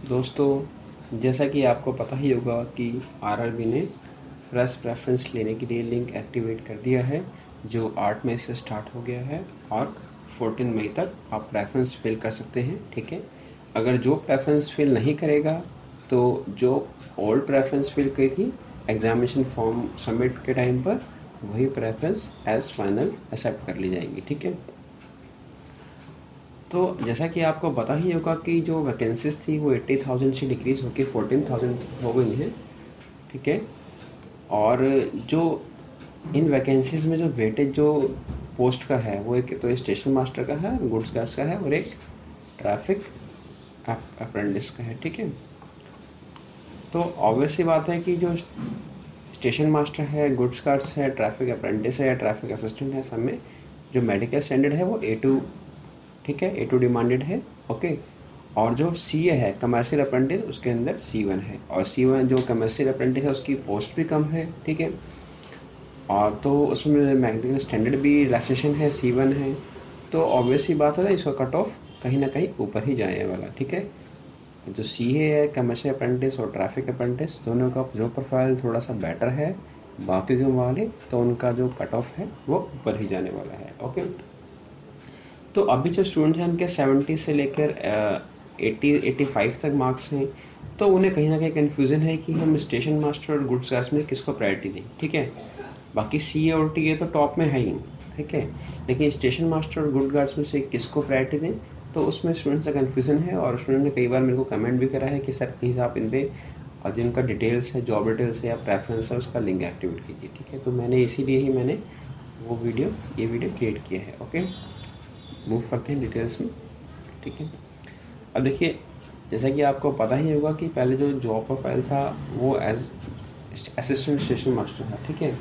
दोस्तों, जैसा कि आपको पता ही होगा कि आरआरबी ने फ्रेश प्रेफरेंस लेने के लिए लिंक एक्टिवेट कर दिया है, जो 8 मई से स्टार्ट हो गया है और 14 मई तक आप प्रेफरेंस फिल कर सकते हैं। ठीक है, अगर जो प्रेफरेंस फिल नहीं करेगा तो जो ओल्ड प्रेफरेंस फिल की थी एग्जामिनेशन फॉर्म सबमिट के टाइम पर, वही प्रेफरेंस एज फाइनल एक्सेप्ट कर ली जाएंगी। ठीक है, तो जैसा कि आपको पता ही होगा कि जो वैकेंसीज थी वो 80,000 से डिक्रीज़ होकर 14,000 हो गई हैं। ठीक है, और जो इन वैकेंसीज में जो वेटेज जो पोस्ट का है वो एक तो स्टेशन मास्टर का है, गुड्स गार्ड्स का है, और एक ट्रैफिक अप्रेंटिस का है। ठीक है, तो ऑब्वियस सी बात है कि जो स्टेशन मास्टर है, गुड्स गार्ड्स है, ट्रैफिक अप्रेंटिस है या ट्रैफिक असिस्टेंट है, सब में जो मेडिकल स्टैंडर्ड है वो A2, ठीक है, A2 डिमांडेड है। ओके, और जो CA है कमर्शियल अप्रेंटिस, उसके अंदर C1 है, और C1 जो कमर्शियल अप्रेंटिस है उसकी पोस्ट भी कम है। ठीक है, और तो उसमें मेडिकल स्टैंडर्ड भी रिलैक्सेशन है, C1 है, तो ऑब्वियस सी बात है इसका कट ऑफ कहीं ना कहीं ऊपर ही जाने वाला। ठीक है, जो CA है कमर्शियल अप्रेंटिस और ट्रैफिक अप्रेंटिस दोनों का जो प्रोफाइल थोड़ा सा बेटर है बाकी के वाले, तो उनका जो कट ऑफ है वो ऊपर ही जाने वाला है। ओके, तो अभी जो स्टूडेंट हैं उनके 70 से लेकर 85 तक मार्क्स हैं, तो उन्हें कहीं ना कहीं कन्फ्यूज़न है कि हम स्टेशन मास्टर और गुड्स गार्ड्स में किसको प्रायोरिटी दें। ठीक है, बाकी CA और TA तो टॉप में है ही। ठीक है, लेकिन स्टेशन मास्टर और गुड गार्ड्स में से किसको प्रायोरिटी दें, तो उसमें स्टूडेंट्स का कन्फ्यूज़न है, और स्टूडेंट ने कई बार मेरे को कमेंट भी करा है कि सर प्लीज़ आप इन पे और जिनका डिटेल्स है, जॉब डिटेल्स है या प्रेफरेंस है, उसका लिंक एक्टिवेट कीजिए। ठीक है, तो मैंने इसीलिए ही मैंने ये वीडियो क्रिएट किया है। ओके, मूव करते हैं डिटेल्स में। ठीक है, अब देखिए, जैसा कि आपको पता ही होगा कि पहले जो जॉब प्रोफाइल था वो एज असिस्टेंट स्टेशन मास्टर था। ठीक है,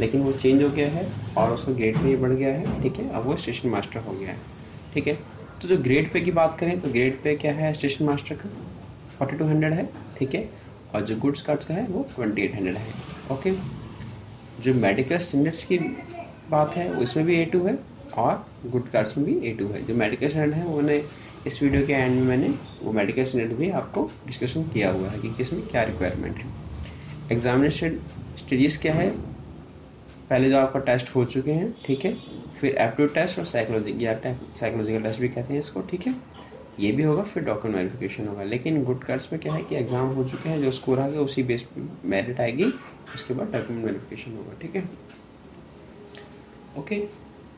लेकिन वो चेंज हो गया है और उसका ग्रेड पे ही बढ़ गया है। ठीक है, अब वो स्टेशन मास्टर हो गया है। ठीक है, तो जो ग्रेड पे की बात करें तो ग्रेड पे क्या है स्टेशन मास्टर का 4200 है। ठीक है, और जो गुड्स कार्ड्स का है वो 2800 है। ओके, जो मेडिकल स्टैंडर्ड्स की बात है उसमें भी A2 है और गुड कार्ड्स में भी A2 है। जो मेडिकल स्टैंडर्ड है वो मैंने इस वीडियो के एंड में मैंने वो मेडिकल स्टैंडर्ड भी आपको डिस्कशन किया हुआ है कि किसमें क्या रिक्वायरमेंट है। एग्जामिनेशन स्टेजेस क्या है, पहले जो आपका टेस्ट हो चुके हैं। ठीक है, फिर एप्टीट्यूड टेस्ट और साइकोलॉजिकल टेस्ट भी कहते हैं इसको। ठीक है, ये भी होगा, फिर डॉक्यूमेंट वेरिफिकेशन होगा। लेकिन गुड कार्ड्स में क्या है कि एग्जाम हो चुके हैं, जो स्कोर आ गया उसी बेस पे मेरिट आएगी, उसके बाद डॉक्यूमेंट वेरिफिकेशन होगा। ठीक है, ओके,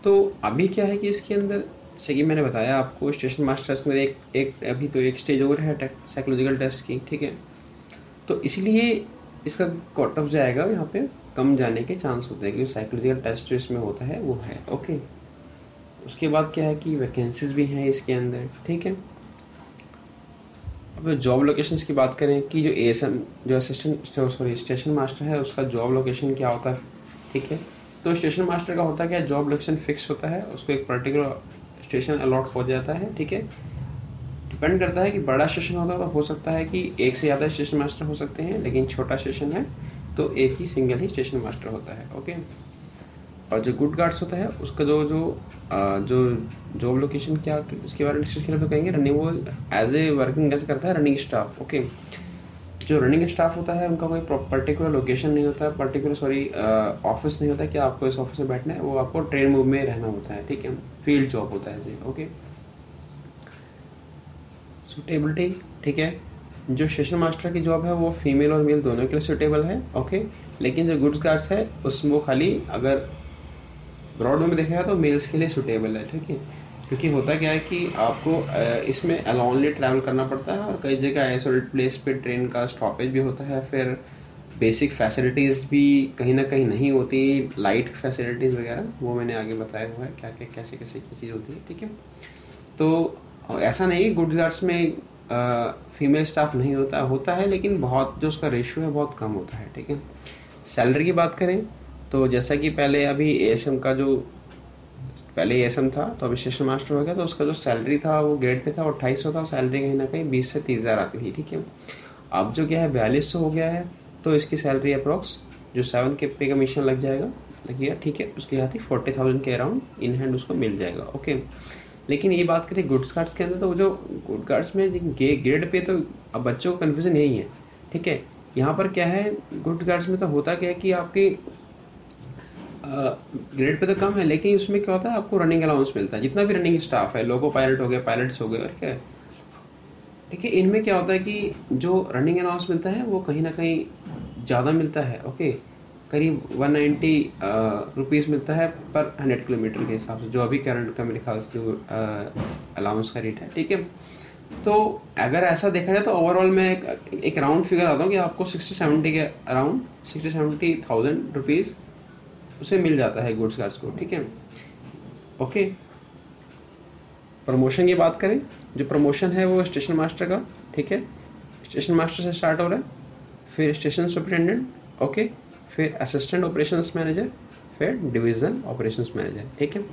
तो अभी क्या है कि इसके अंदर जैसे कि मैंने बताया आपको स्टेशन मास्टर्स में एक अभी तो एक स्टेज और है साइकोलॉजिकल टेस्ट की। ठीक है, तो इसलिए इसका कट ऑफ जाएगा यहाँ पे कम जाने के चांस होते हैं, क्योंकि साइकोलॉजिकल टेस्ट जो इसमें होता है वो है। ओके, उसके बाद क्या है कि वैकेंसीज भी हैं इसके अंदर। ठीक है, अब जॉब लोकेशंस की बात करें कि जो ASM जो स्टेशन मास्टर है उसका जॉब लोकेशन क्या होता है। ठीक है, तो स्टेशन मास्टर का होता है क्या, जॉब लोकेशन फिक्स होता है, उसको एक पर्टिकुलर स्टेशन अलॉट हो जाता है। ठीक है, डिपेंड करता है कि बड़ा स्टेशन होता है तो हो सकता है कि एक से ज़्यादा स्टेशन मास्टर हो सकते हैं, लेकिन छोटा स्टेशन है तो एक ही सिंगल ही स्टेशन मास्टर होता है। ओके, और जो गुड गार्ड्स होता है उसका जो जॉब लोकेशन क्या उसके बारे में डिस्कस किया तो कहेंगे रनिंग, वो एज ए वर्किंग एज करता है रनिंग स्टाफ। ओके, जो रनिंग स्टाफ होता है उनका कोई पर्टिकुलर लोकेशन नहीं होता है, ऑफिस नहीं होता है कि आपको इस ऑफिस में बैठना है, वो आपको ट्रेन मूव में रहना होता है। ठीक है, फील्ड जॉब होता है। ओके, सूटेबिलिटी, ठीक है, जो स्टेशन मास्टर की जॉब है वो फीमेल और मेल दोनों के लिए सूटेबल है। ओके, लेकिन जो गुड्स गार्ड्स है उसमें वो खाली अगर ब्रॉड में देखा तो मेल्स के लिए सूटेबल है। ठीक है, क्योंकि होता क्या है कि आपको इसमें अलोनली ट्रैवल करना पड़ता है, और कई जगह आइसोलेटेड प्लेस पे ट्रेन का स्टॉपेज भी होता है, फिर बेसिक फैसिलिटीज़ भी कहीं ना कहीं नहीं होती, लाइट फैसिलिटीज़ वगैरह वो मैंने आगे बताया हुआ है क्या क्या कैसे कैसे क्या चीज़ होती है। ठीक है, तो ऐसा नहीं गुड गार्ड्स में फीमेल स्टाफ नहीं होता है, लेकिन बहुत जो उसका रेशियो है बहुत कम होता है। ठीक है, सैलरी की बात करें तो जैसा कि पहले अभी ASM का जो पहले ASM था तो अभी स्टेशन मास्टर हो गया, तो उसका जो सैलरी था वो ग्रेड पे था 2800 था, और सैलरी कहीं ना कहीं 20 से 30,000 आती थी। ठीक है, अब जो क्या है 4200 हो गया है, तो इसकी सैलरी अप्रॉक्स जो 7 के पे कमीशन लग जाएगा लगेगा। ठीक है, उसके साथ ही 40,000 के अराउंड इन हैंड उसको मिल जाएगा। ओके, लेकिन ये बात करें गुड्स कार्ड्स के अंदर, तो जो गुड कार्ड्स में ग्रेड पे, तो अब बच्चों को कन्फ्यूजन यही है, ठीक है। यहाँ पर क्या है, गुड कार्ड्स में तो होता क्या है कि आपकी ग्रेड पे तो कम है, लेकिन उसमें क्या होता है, आपको रनिंग अलाउंस मिलता है, जितना भी रनिंग स्टाफ है, लोको पायलट हो गए, पायलट्स हो गए, और क्या है, ठीक है। इनमें क्या होता है कि जो रनिंग अलाउंस मिलता है वो कहीं ना कहीं ज़्यादा मिलता है, ओके। करीब 190 रुपीज़ मिलता है पर 100 किलोमीटर के हिसाब से, जो अभी करंट का मेरे ख्याल से जो अलाउंस का रेट है, ठीक है। तो अगर ऐसा देखा जाए तो ओवरऑल मैं एक राउंड फिगर आता हूँ कि आपको 60-70 के अराउंड 60-70,000 रुपीज़ उसे मिल जाता है गुड्स कार्ड्स को, ठीक है, ओके। प्रमोशन की बात करें, जो प्रमोशन है वो स्टेशन मास्टर का, ठीक है, स्टेशन मास्टर से स्टार्ट हो रहा है, फिर स्टेशन सुपरिटेंडेंट, ओके, फिर असिस्टेंट ऑपरेशंस मैनेजर, फिर डिवीजन ऑपरेशंस मैनेजर, ठीक है।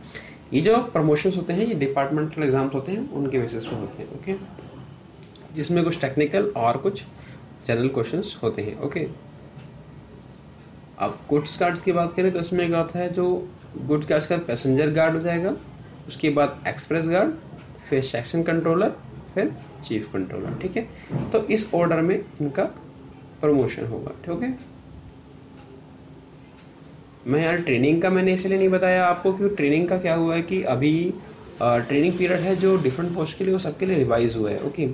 ये जो प्रमोशंस होते हैं ये डिपार्टमेंटल एग्जाम्स होते हैं, उनके बेसिस पे होते हैं, ओके, जिसमें कुछ टेक्निकल और कुछ जनरल क्वेश्चंस होते हैं, ओके। अब गुड्स कार्ड्स की बात करें तो इसमें क्या होता है, जो गुड्स कार्ड्स का पैसेंजर गार्ड हो जाएगा, उसके बाद एक्सप्रेस गार्ड, फिर सेक्शन कंट्रोलर, फिर चीफ कंट्रोलर, ठीक है। तो इस ऑर्डर में इनका प्रमोशन होगा, ठीक है। मैं यार ट्रेनिंग का मैंने इसलिए नहीं बताया आपको, क्योंकि ट्रेनिंग का क्या हुआ है कि अभी ट्रेनिंग पीरियड है जो डिफरेंट पोस्ट के लिए, वो सबके लिए रिवाइज हुआ है, ओके।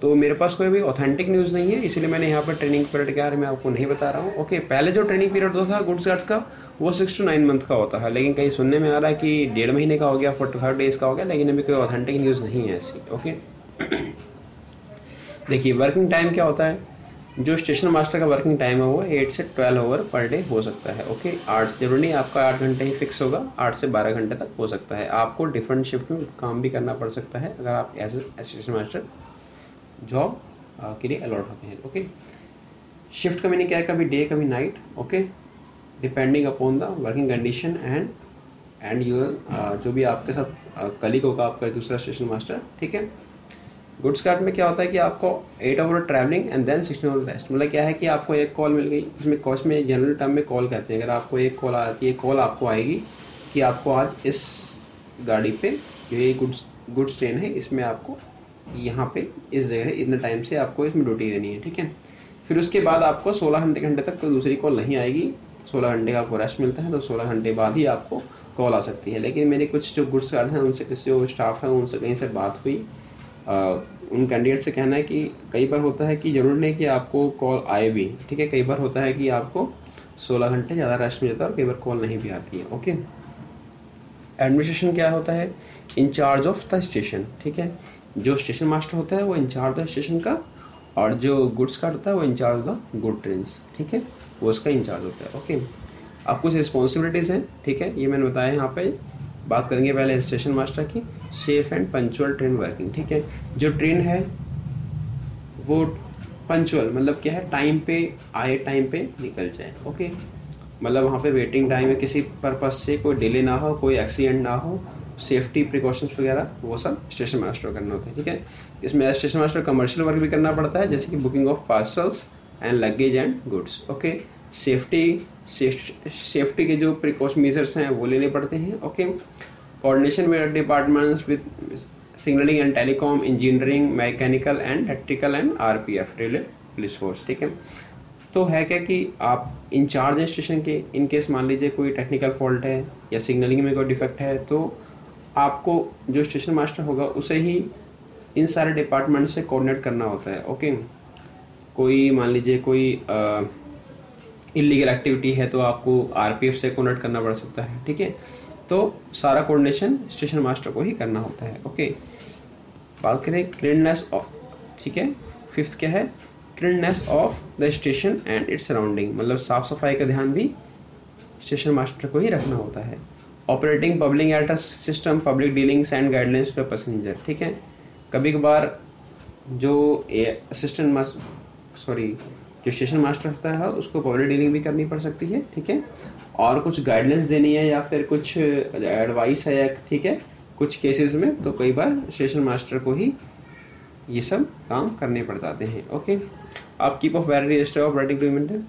तो मेरे पास कोई भी ऑथेंटिक न्यूज़ नहीं है, इसीलिए मैंने यहाँ पर ट्रेनिंग पीरियड के बारे में आपको नहीं बता रहा हूँ, ओके। पहले जो ट्रेनिंग पीरियड होता था गुड्स गार्ड्स का, वो 6 to 9 मंथ का होता है, लेकिन कहीं सुनने में आ रहा है कि 1.5 महीने का हो गया, 45 डेज का हो गया, लेकिन अभी कोई ऑथेंटिक न्यूज़ नहीं है ऐसी, ओके। देखिए वर्किंग टाइम क्या होता है, जो स्टेशन मास्टर का वर्किंग टाइम है वो 8 से 12 आवर पर डे हो सकता है, ओके। 8 जरूरी नहीं आपका 8 घंटे ही फिक्स होगा, 8 से 12 घंटे तक हो सकता है। आपको डिफरेंट शिफ्ट में काम भी करना पड़ सकता है अगर आप as a station master job के लिए अलॉट होते हैं, ओके। शिफ्ट का मीनिंग क्या है, कभी डे कभी night, okay, depending upon the working condition and your जो भी आपके साथ कलीग होगा आपका दूसरा स्टेशन मास्टर, ठीक है। गुड्स कार्ट में क्या होता है कि आपको 8 hour travelling and then 16 hour rest, मतलब क्या है कि आपको एक कॉल मिल गई, इसमें कॉस्ट में जनरल टर्म में कॉल कहते हैं, अगर आपको एक कॉल आती है, कॉल आपको आएगी कि आपको आज इस गाड़ी पे जो ये गुड्स ट्रेन है इसमें आपको यहाँ पे इस जगह इतने टाइम से आपको इसमें ड्यूटी देनी है, ठीक है। फिर उसके बाद आपको 16 घंटे तक तो दूसरी कॉल नहीं आएगी, 16 घंटे का आपको रेस्ट मिलता है, तो 16 घंटे बाद ही आपको कॉल आ सकती है। लेकिन मेरे कुछ जो गुड्स कार्ड हैं उनसे, किसी जो स्टाफ है उनसे कहीं से बात हुई, उन कैंडिडेट से कहना है कि कई बार होता है कि जरूर नहीं कि आपको कॉल आए भी, ठीक है, कई बार होता है कि आपको 16 घंटे ज़्यादा रेस्ट मिलता है और कई बार कॉल नहीं भी आती है, ओके। एडमिनिस्ट्रेशन क्या होता है, इंचार्ज ऑफ द स्टेशन, ठीक है। जो स्टेशन मास्टर होता है वो इंचार्ज द स्टेशन का, और जो गुड्स कार्ड होता है वो इंचार्ज द गुड ट्रेन्स, ठीक है, वो उसका इंचार्ज होता है, ओके। अब कुछ रिस्पॉन्सिबिलिटीज़ हैं, ठीक है, ये मैंने बताया यहाँ पे। बात करेंगे पहले स्टेशन मास्टर की, safe and punctual train working, ठीक है। जो ट्रेन है वो पंचुअल मतलब क्या है, टाइम पे आए, टाइम पे निकल जाए, ओके। मतलब वहाँ पे वेटिंग टाइम है, किसी पर्पज से कोई डिले ना हो, कोई एक्सीडेंट ना हो, सेफ्टी प्रिकॉशंस वगैरह वो सब स्टेशन मास्टर करना होता है, ठीक है। इसमें स्टेशन मास्टर कमर्शियल वर्क भी करना पड़ता है, जैसे कि booking of parcels and luggage and goods, okay. Safety के जो प्रिकॉशन मेजर्स हैं वो लेने पड़ते हैं, okay. Coordination with departments with signalling and telecom, engineering, mechanical and electrical and RPF railway police force, ठीक है। तो है क्या कि आप इंचार्ज हैं स्टेशन के, इन केस मान लीजिए कोई टेक्निकल फॉल्ट है या सिग्नलिंग में कोई डिफेक्ट है, तो आपको जो स्टेशन मास्टर होगा उसे ही इन सारे डिपार्टमेंट से कोऑर्डिनेट करना होता है, ओके। कोई मान लीजिए कोई इलीगल एक्टिविटी है तो आपको आरपीएफ से कोऑर्डिनेट करना पड़ सकता है, ठीक है। तो सारा कोऑर्डिनेशन स्टेशन मास्टर को ही करना होता है, ओके। बात करें क्लीननेस ऑफ, ठीक है, फिफ्थ क्या है, cleanness of the station and its surrounding, मतलब साफ सफाई का ध्यान भी स्टेशन मास्टर को ही रखना होता है। Operating public address system, public dealings and guidelines for passenger, ठीक है। कभी कभार जो जो स्टेशन मास्टर होता है उसको पब्लिक डीलिंग भी करनी पड़ सकती है, ठीक है, और कुछ गाइडलाइंस देनी है या फिर कुछ एडवाइस है, ठीक है, कुछ केसेस में तो कई बार स्टेशन मास्टर को ही ये सब काम करने पड़ जाते हैं, ओके। आप keep of valid register of operating maintain,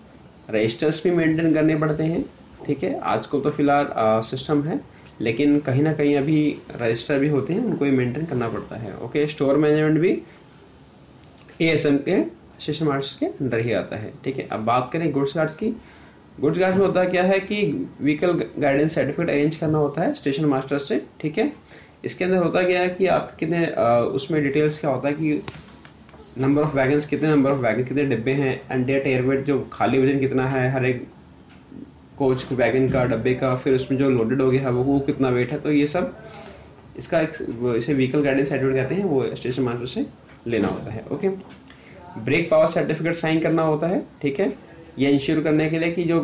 registers भी मेंटेन करने पड़ते हैं, ठीक है। आजकल तो फिलहाल सिस्टम है, लेकिन कहीं ना कहीं अभी रजिस्टर भी होते हैं, उनको भी मेंटेन करना पड़ता है। ओके, स्टोर मैनेजमेंट भी एएसएम के स्टेशन मास्टर के अंडर ही आता है। ठीक है, अब बात करें गुड्स गार्ड्स की। गुड्स गार्ड्स में होता क्या है कि व्हीकल गाइडेंस सर्टिफिकेट अरेंज करना होता है स्टेशन मास्टर से। ठीक है, इसके अंदर होता क्या है कि आप कितने उसमें डिटेल्स क्या होता है कि नंबर ऑफ वैगन्स, कितने नंबर ऑफ वैगन, कितने डिब्बे हैं, अनडेट एयरवेट जो खाली वजन कितना है हर एक कोच वैगन का, डब्बे का, फिर उसमें जो लोडेड हो गया है वो कितना वेट है। तो ये सब इसका एक इसे व्हीकल गाइडेंस सर्टिफिकेट कहते हैं, वो स्टेशन मास्टर से लेना होता है। Okay, brake power certificate sign करना होता है। ठीक है, ये इंश्योर करने के लिए कि जो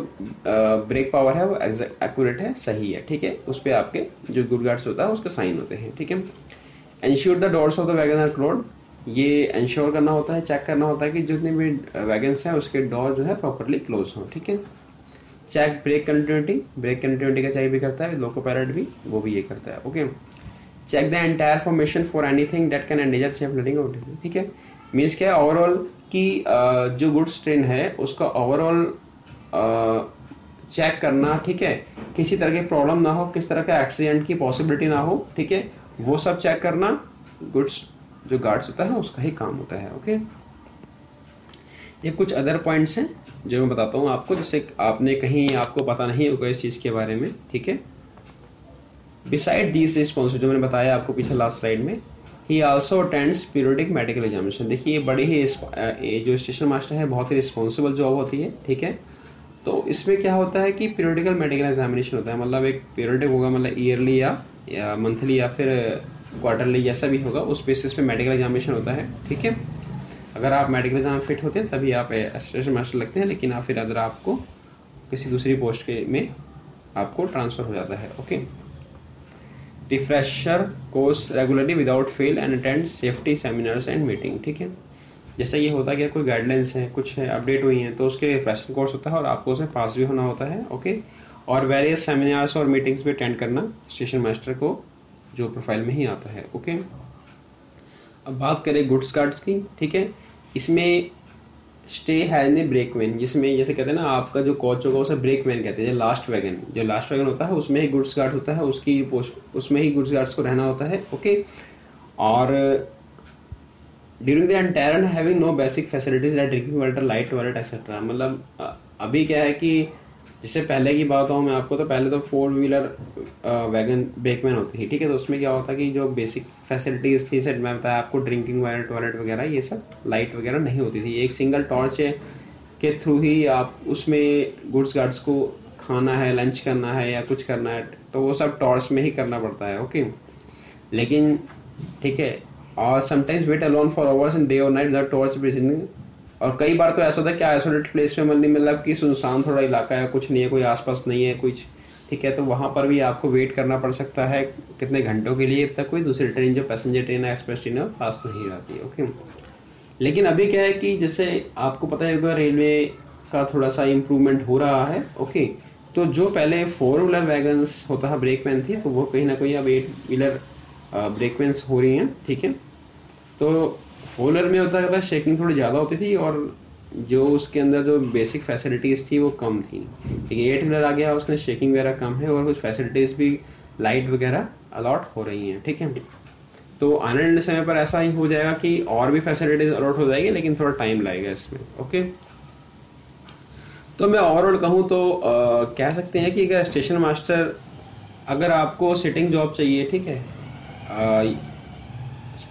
ब्रेक पावर है वो एक्यूरेट है, सही है। ठीक है, उस पर आपके जो गुड गार्ड्स होता है उसके साइन होते हैं। ठीक है, ensure the doors of the wagon are closed, ये इंश्योर करना होता है, चेक करना होता है कि जितने भी वैगन्स हैं उसके डोर जो है प्रॉपरली क्लोज हो। ठीक है, check brake continuity, brake continuity का चेक भी करता है, लोको पायलट भी, वो भी ये करता है। Okay, check the entire formation for anything that can endanger safe landing out. ठीक है, मीन्स क्या है ओवरऑल कि जो गुड्स ट्रेन है उसका ओवरऑल चेक करना। ठीक है, किसी तरह की प्रॉब्लम ना हो, किस तरह का एक्सीडेंट की पॉसिबिलिटी ना हो। ठीक है, वो सब चेक करना गुड्स जो गार्ड्स होता है उसका ही काम होता है। ओके, ये कुछ अदर पॉइंट्स हैं जो मैं बताता हूँ आपको, जैसे आपने कहीं आपको पता नहीं होगा इस चीज़ के बारे में। ठीक है, बिसाइड दीज रिस्पॉन्सिबिलिटी जो मैंने बताया आपको पीछे लास्ट स्लाइड में, ही also attends periodic medical examination. देखिए ये बड़ी ही जो स्टेशन मास्टर है बहुत ही रिस्पॉन्सिबल जॉब होती है। ठीक है, तो इसमें क्या होता है कि पीरियोडिकल मेडिकल एग्जामिनेशन होता है, मतलब एक पीरियोडिक होगा, मतलब ईयरली या मंथली या फिर क्वार्टरली जैसा भी होगा, उस बेसिस पे मेडिकल एग्जामिनेशन होता है। ठीक है, अगर आप मेडिकल एग्जाम फिट होते हैं तभी आप स्टेशन मास्टर लगते हैं, लेकिन फिर अगर आपको किसी दूसरी पोस्ट के में आपको ट्रांसफर हो जाता है। Okay, refresher course regularly without fail and attend safety seminars and meeting. ठीक है, जैसे ये होता है कि कोई गाइडलाइंस है, कुछ है अपडेट हुई हैं, तो उसके रिफ्रेशर कोर्स होता है और आपको उसमें पास भी होना होता है। ओके, और वेरियस सेमिनार्स और मीटिंग्स भी अटेंड करना स्टेशन मास्टर को जो प्रोफाइल में ही आता है। ओके, अब बात करें गुड्स गार्ड्स की। ठीक है, इसमें स्टे है ने ब्रेकमैन, जिसमें जैसे कहते हैं ना आपका जो कोच होगा उसे ब्रेकमैन कहते हैं। जो लास्ट वैगन होता है उसमें ही गुड्स गार्ड होता है, उसकी पोस्ट उसमें ही गुड्स गार्ड्स को रहना होता है। ओके, और during the entire having no basic facilities like drinking water, light toilet etcetera. मतलब अभी क्या है कि जिससे पहले की बात बताऊँ मैं आपको, तो पहले तो 4 व्हीलर वैगन ब्रेकमैन होती थी। ठीक है, तो उसमें क्या होता है कि जो बेसिक फैसिलिटीज थी, सेट में बताया आपको, ड्रिंकिंग वाटर, टॉयलेट वगैरह, ये सब लाइट वगैरह नहीं होती थी। एक सिंगल टॉर्च के थ्रू ही आप उसमें गुड्स गार्ड्स को खाना है, लंच करना है या कुछ करना है, तो वो सब टॉर्च में ही करना पड़ता है। ओके, लेकिन ठीक है, और sometimes wait alone for hours in day और नाइट द टॉर्च ब्रिजिंग। और कई बार तो ऐसा होता है कि आइसोलेटेड प्लेस में मतलब कि सुनसान थोड़ा इलाका है, कुछ नहीं है, कोई आसपास नहीं है कुछ। ठीक है, तो वहाँ पर भी आपको वेट करना पड़ सकता है कितने घंटों के लिए, अब तक कोई दूसरी ट्रेन जो पैसेंजर ट्रेन है, एक्सप्रेस ट्रेन है, पास नहीं रहती है। ओके, लेकिन अभी क्या है कि जैसे आपको पता होगा रेलवे का थोड़ा सा इम्प्रूवमेंट हो रहा है। ओके, तो जो पहले 4 व्हीलर वैगन्स होता है ब्रेकमैन थी, तो वो कहीं ना कहीं अब 8 व्हीलर ब्रेकमैन्स हो रही हैं। ठीक है, तो 4 व्हीलर में होता था शेकिंग थोड़ी ज़्यादा होती थी और जो उसके अंदर जो बेसिक फैसिलिटीज़ थी वो कम थी। लेकिन 8 व्हीलर आ गया, उसमें शेकिंग वगैरह कम है और कुछ फैसिलिटीज़ भी लाइट वगैरह अलॉट हो रही हैं। ठीक है, तो आने वाले समय पर ऐसा ही हो जाएगा कि और भी फैसिलिटीज अलॉट हो जाएगी, लेकिन थोड़ा टाइम लगेगा इसमें। ओके, तो मैं ओवरऑल कहूँ तो कह सकते हैं कि अगर स्टेशन मास्टर, अगर आपको सिटिंग जॉब चाहिए, ठीक है,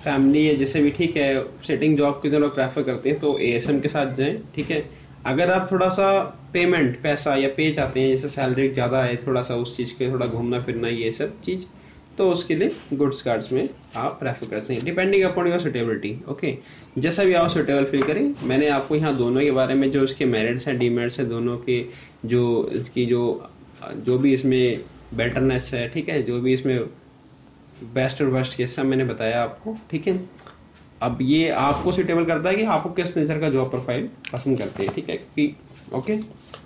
फैमिली है जैसे भी, ठीक है, सिटिंग जॉब के जो लोग प्रेफर करते हैं तो एएसएम के साथ जाएं। ठीक है, अगर आप थोड़ा सा पेमेंट पैसा या पे चाहते हैं, जैसे सैलरी ज़्यादा है, थोड़ा सा उस चीज़ के थोड़ा घूमना फिरना ये सब चीज़, तो उसके लिए गुड्स कार्ड्स में आप प्रेफर कर सकते हैं, depending upon your suitability. Okay, जैसा भी आप सुटेबल फील करें। मैंने आपको यहाँ दोनों के बारे में जो इसके मेरिट्स हैं, डीमेरिट्स हैं, दोनों के जो इसकी जो भी इसमें बेटरनेस है, ठीक है, जो भी इसमें बेस्ट और वर्स्ट केस मैंने बताया आपको। ठीक है, अब ये आपको सुटेबल करता है कि आपको किस नेचर का जॉब प्रोफाइल पसंद करते हैं। ठीक है, कि ओके,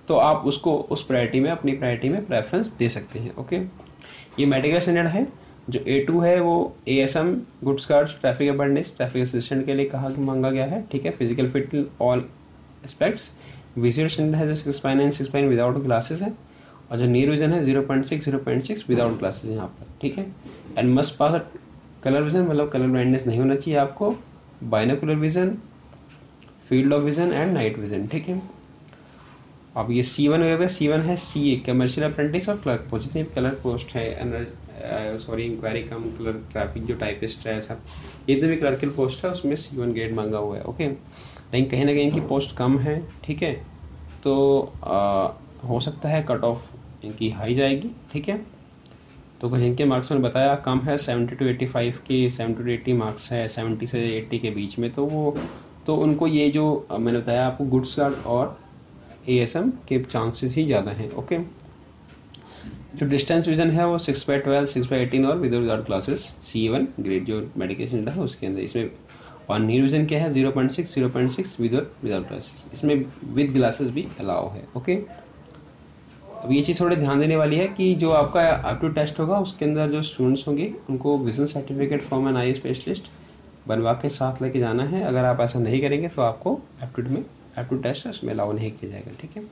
तो आप उसको उस प्रायोरिटी में, अपनी प्रायोरिटी में प्रेफरेंस दे सकते हैं। ओके, ये मेडिकल स्टैंडर्ड है। जो A2 है वो ASM goods cards traffic awareness, traffic assistant के लिए कहा कि मांगा गया है। ठीक है, physical fit all aspects. Visual standard है जो 6 9 6 विदाउट ग्लासेस है। और जो नियर विजन है 0.6 विदाउट ग्लासेस यहाँ पर, ठीक है। And must pass a colour vision, मतलब कलर ब्लाइंडनेस नहीं होना चाहिए आपको, binocular vision, field of vision and night vision, ठीक है। अब ये C1 हो गया। C1 है CA कमर्शियल अप्रेंटिस और क्लर्क पोस्ट, जितने भी कलर पोस्ट है, सॉरी इंक्वायरी कम क्लर्क ट्रैफिक जो टाइपिस्ट है सब, जितने भी क्लर्कल पोस्ट है उसमें C1 ग्रेड मांगा हुआ है, ओके। लेकिन कहीं ना कहीं इनकी पोस्ट कम है, ठीक है, तो हो सकता है कट ऑफ इनकी हाई जाएगी, ठीक है। तो कुछ इनके मार्क्स मैंने बताया कम है, 70 to 85 के, 70 to 80 मार्क्स है, 70 से 80 के बीच में, तो उनको ये जो मैंने बताया आपको गुड्स गार्ड और ASM के चांसेस ही ज़्यादा हैं, ओके। जो डिस्टेंस विजन है वो 6/12, 6/18 और विदाउट ग्लासेस C1 ग्रेड जो मेडिकेशन है उसके अंदर, इसमें। और नियर विजन क्या है 0.6 विदाउट ग्लासेस, इसमें विद ग्लासेस भी अलाउ है, ओके। अब ये चीज़ थोड़े ध्यान देने वाली है कि जो आपका एप्टीट्यूड टेस्ट होगा उसके अंदर जो स्टूडेंट्स होंगे उनको vision certificate from an eye specialist बनवा के साथ लेके जाना है। अगर आप ऐसा नहीं करेंगे तो आपको एप्टीट्यूड टेस्ट उसमें अलाउ नहीं किया जाएगा, ठीक है।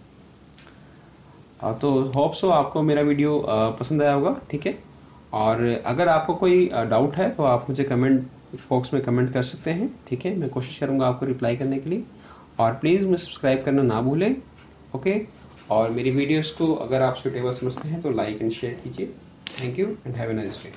तो होप सो आपको मेरा वीडियो पसंद आया होगा, ठीक है। और अगर आपको कोई डाउट है तो आप मुझे कमेंट बॉक्स में कमेंट कर सकते हैं, ठीक है। मैं कोशिश करूँगा आपको रिप्लाई करने के लिए। और प्लीज़ मुझे सब्सक्राइब करना ना भूलें, ओके। और मेरी वीडियोस को अगर आप सुटेबल समझते हैं तो लाइक एंड शेयर कीजिए। Thank you and have a nice day.